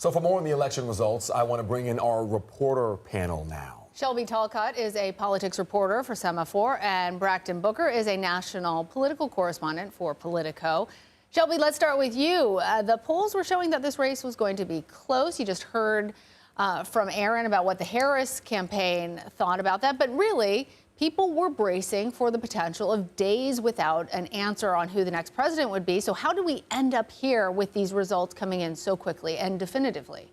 So for more on the election results, I want to bring in our reporter panel now. Shelby Talcott is a politics reporter for Semafor, and Brakkton Booker is a national political correspondent for Politico. Shelby, let's start with you. The polls were showing that this race was going to be close. You just heard from Aaron about what the Harris campaign thought about that. But really, people were bracing for the potential of days without an answer on who the next president would be. So how do we end up here with these results coming in so quickly and definitively?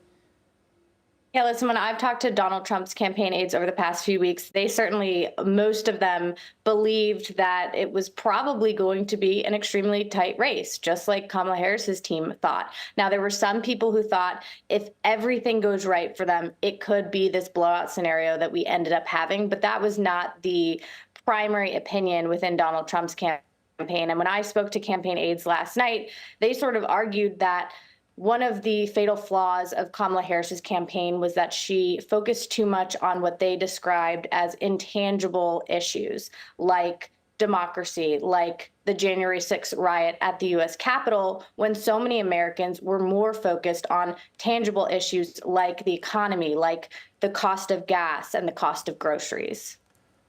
Yeah, listen, when I've talked to Donald Trump's campaign aides over the past few weeks, they certainly, most of them believed that it was probably going to be an extremely tight race, just like Kamala Harris's team thought. Now, there were some people who thought if everything goes right for them, it could be this blowout scenario that we ended up having, but that was not the primary opinion within Donald Trump's campaign. And when I spoke to campaign aides last night, they sort of argued that one of the fatal flaws of Kamala Harris's campaign was that she focused too much on what they described as intangible issues, like democracy, like the January 6th riot at the U.S. Capitol, when so many Americans were more focused on tangible issues like the economy, like the cost of gas and the cost of groceries.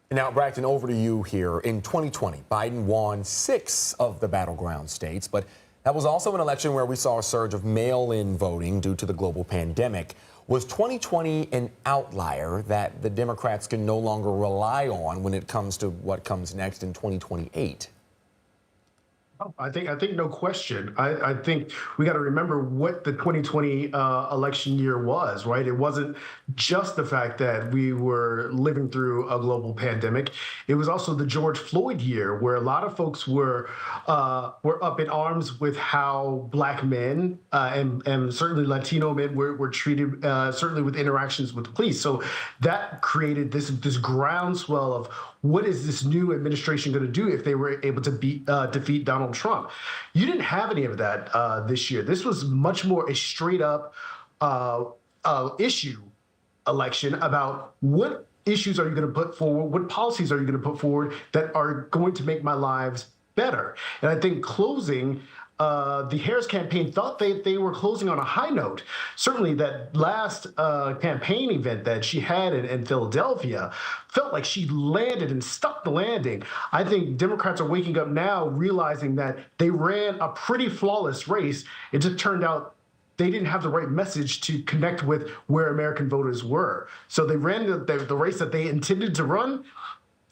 Now, Brakkton, over to you here. In 2020, Biden won 6 of the battleground states, but that was also an election where we saw a surge of mail-in voting due to the global pandemic. Was 2020 an outlier that the Democrats can no longer rely on when it comes to what comes next in 2028? I think no question. I think we got to remember what the 2020 election year was, right? It wasn't just the fact that we were living through a global pandemic. It was also the George Floyd year, where a lot of folks were up in arms with how Black men and certainly Latino men were treated, certainly with interactions with police. So that created this groundswell of what is this new administration going to do if they were able to defeat Donald Trump. You didn't have any of that this year. This was much more a straight up issue election about what issues are you going to put forward, what policies are you going to put forward that are going to make my lives better. And I think closing, the Harris campaign thought they were closing on a high note. Certainly that last campaign event that she had in Philadelphia felt like she landed and stuck the landing. I think Democrats are waking up now realizing that they ran a pretty flawless race. It just turned out they didn't have the right message to connect with where American voters were. So they ran the race that they intended to run.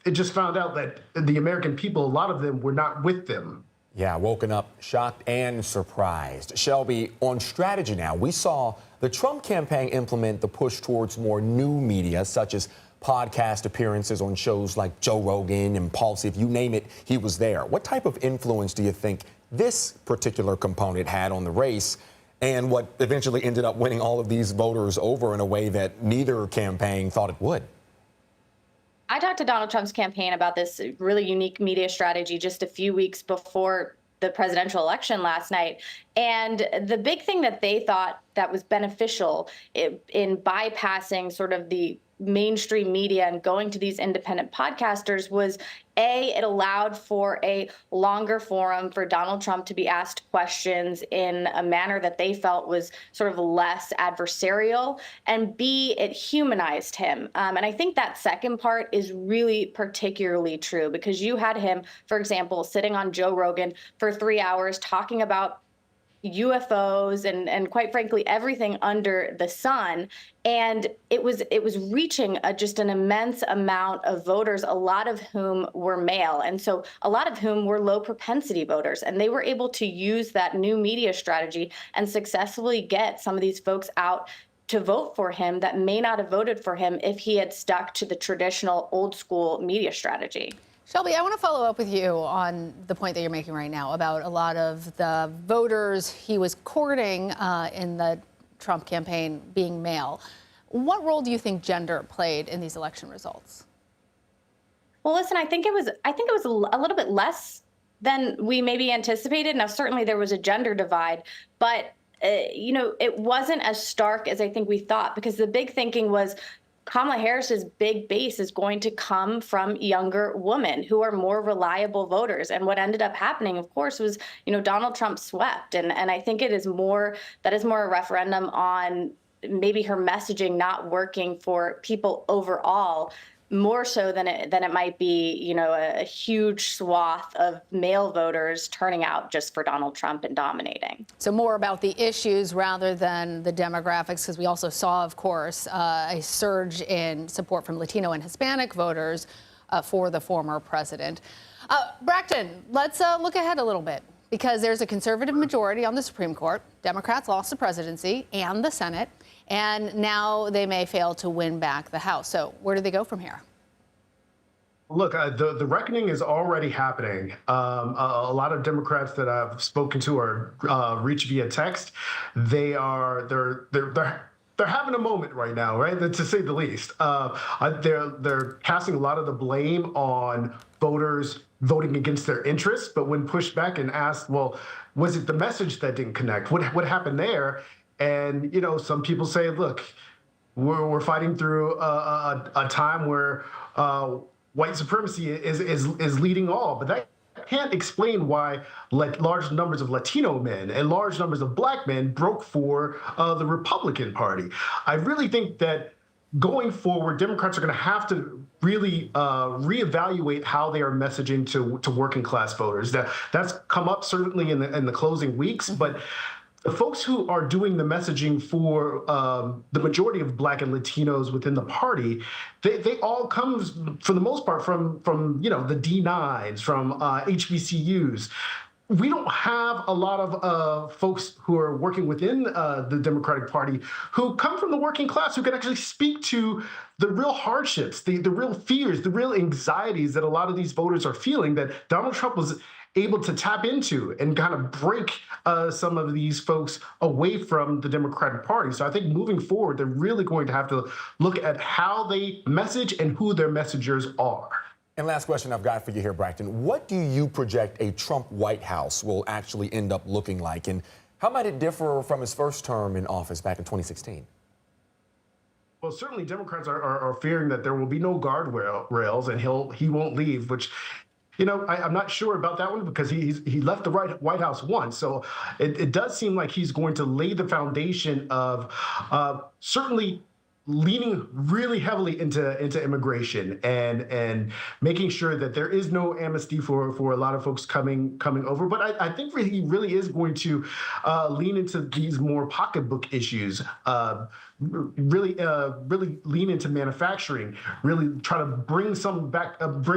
It just found out that the American people, a lot of them were not with them. Yeah, woken up shocked and surprised. Shelby, on strategy now, we saw the Trump campaign implement the push towards more new media, such as podcast appearances on shows like Joe Rogan, Impulsive, you name it, he was there. What type of influence do you think this particular component had on the race and what eventually ended up winning all of these voters over in a way that neither campaign thought it would? I talked to Donald Trump's campaign about this really unique media strategy just a few weeks before the presidential election last night. And the big thing that they thought that was beneficial in bypassing sort of the mainstream media and going to these independent podcasters was, it allowed for a longer forum for Donald Trump to be asked questions in a manner that they felt was sort of less adversarial, and B, it humanized him. And I think that second part is really particularly true because you had him, for example, sitting on Joe Rogan for 3 hours talking about UFOs and quite frankly everything under the sun, and it was reaching just an immense amount of voters, a lot of whom were male, and so a lot of whom were low propensity voters, and they were able to use that new media strategy and successfully get some of these folks out to vote for him that may not have voted for him if he had stuck to the traditional old school media strategy. Shelby, I want to follow up with you on the point that you're making right now about a lot of the voters he was courting in the Trump campaign being male. What role do you think gender played in these election results? Well, listen, I think it was a little bit less than we maybe anticipated. Now, certainly there was a gender divide, but it wasn't as stark as I think we thought, because the big thinking was Kamala Harris's big base is going to come from younger women who are more reliable voters. And what ended up happening, of course, was, Donald Trump swept. And I think that is more a referendum on maybe her messaging not working for people overall, more so than it might be, a huge swath of male voters turning out just for Donald Trump and dominating. So more about the issues rather than the demographics, because we also saw, of course, a surge in support from Latino and Hispanic voters for the former president. Brakkton, let's look ahead a little bit, because there's a conservative majority on the Supreme Court. Democrats lost the presidency and the Senate, and now they may fail to win back the House. So where do they go from here? Look, the reckoning is already happening. A lot of Democrats that I've spoken to or reached via text, they're having a moment right now, right? To say the least. They're casting a lot of the blame on voters voting against their interests, but when pushed back and asked, well, was it the message that didn't connect? What happened there? And some people say, look, we're fighting through a time where white supremacy is leading all, but that can't explain why large numbers of Latino men and large numbers of black men broke for the Republican Party. I really think that going forward, Democrats are going to have to really reevaluate how they are messaging to working class voters. That's come up certainly in the closing weeks, but the folks who are doing the messaging for the majority of Black and Latinos within the party, they all come, for the most part, from the D9s, from HBCUs. We don't have a lot of folks who are working within the Democratic Party who come from the working class, who can actually speak to the real hardships, the real fears, the real anxieties that a lot of these voters are feeling, that Donald Trump was able to tap into and kind of break some of these folks away from the Democratic Party. So I think moving forward, they're really going to have to look at how they message and who their messengers are. And last question I've got for you here, Brakkton. What do you project a Trump White House will actually end up looking like? And how might it differ from his first term in office back in 2016? Well, certainly Democrats are fearing that there will be no guardrails and he won't leave, which, I'm not sure about that one, because he left the White House once. So it does seem like he's going to lay the foundation of certainly leaning really heavily into immigration and making sure that there is no amnesty for a lot of folks coming over. But I think he really is going to lean into these more pocketbook issues, really lean into manufacturing, really try to bring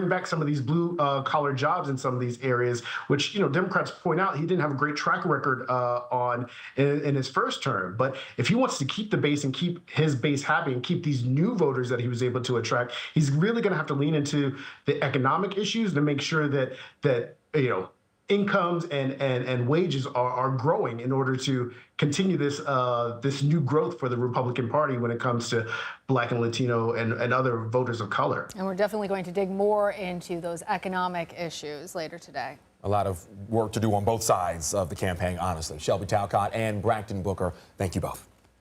back some of these blue collar jobs in some of these areas, which Democrats point out he didn't have a great track record on in his first term. But if he wants to keep the base and keep his base happy and keep these new voters that he was able to attract, he's really going to have to lean into the economic issues to make sure that incomes and wages are growing in order to continue this new growth for the Republican Party when it comes to Black and Latino and other voters of color. And we're definitely going to dig more into those economic issues later today. A lot of work to do on both sides of the campaign, honestly. Shelby Talcott and Brakkton Booker, thank you both.